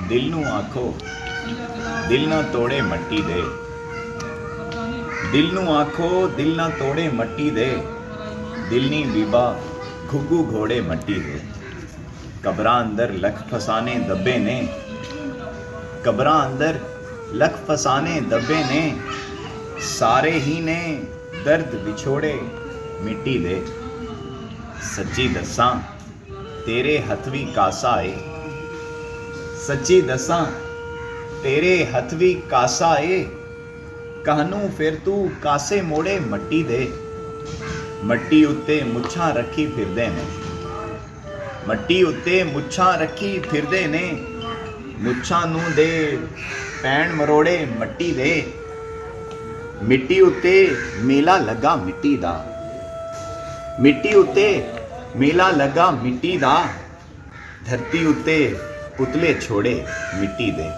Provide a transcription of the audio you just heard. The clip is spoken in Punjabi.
ਦਿਲ ਨੂੰ ਆਖੋ ਦਿਲ ਨਾ ਤੋੜੇ ਮੱਟੀ ਦੇ। ਦਿਲ ਨੂੰ ਆਖੋ ਦਿਲ ਨਾ ਤੋੜੇ ਮੱਟੀ ਦੇ। ਦਿਲ ਨੀ ਬੀਬਾ ਘੁੱਗੂ ਘੋੜੇ ਮੱਟੀ ਦੇ। ਕਬਰਾਂ ਅੰਦਰ ਲੱਖ ਫਸਾਨੇ ਦੱਬੇ ਨੇ। ਕਬਰਾਂ ਅੰਦਰ ਲੱਖ ਫਸਾਨੇ ਦੱਬੇ ਨੇ। ਸਾਰੇ ਹੀ ਨੇ ਦਰਦ ਵਿਛੋੜੇ ਮਿੱਟੀ ਦੇ। ਸੱਚੀ ਦੱਸਾਂ ਤੇਰੇ ਹੱਥ ਵੀ ਕਾਸਾ ਏ। ਸੱਚੀ ਦੱਸਾਂ ਤੇਰੇ ਹੱਥ ਵੀ ਕਾਸਾ ਏ। ਕਹਨੂੰ ਫਿਰ ਤੂੰ ਕਾਸੇ ਮੋੜੇ ਮੱਟੀ ਦੇ। ਮੱਟੀ ਉੱਤੇ ਮੁੱਛਾਂ ਰੱਖੀ ਫਿਰਦੇ ਨੇ। ਮੱਟੀ ਉੱਤੇ ਮੁੱਛਾਂ ਰੱਖੀ ਫਿਰਦੇ ਨੇ। ਮੁੱਛਾਂ ਨੂੰ ਦੇ ਪੈਣ ਮਰੋੜੇ ਮੱਟੀ ਦੇ। ਮਿੱਟੀ ਉੱਤੇ ਮੇਲਾ ਲੱਗਾ ਮਿੱਟੀ ਦਾ। ਮਿੱਟੀ ਉੱਤੇ ਮੇਲਾ ਲੱਗਾ ਮਿੱਟੀ ਦਾ। ਧਰਤੀ ਉੱਤੇ ਪੁਤਲੇ ਛੋੜੇ ਮਿੱਟੀ ਦੇ।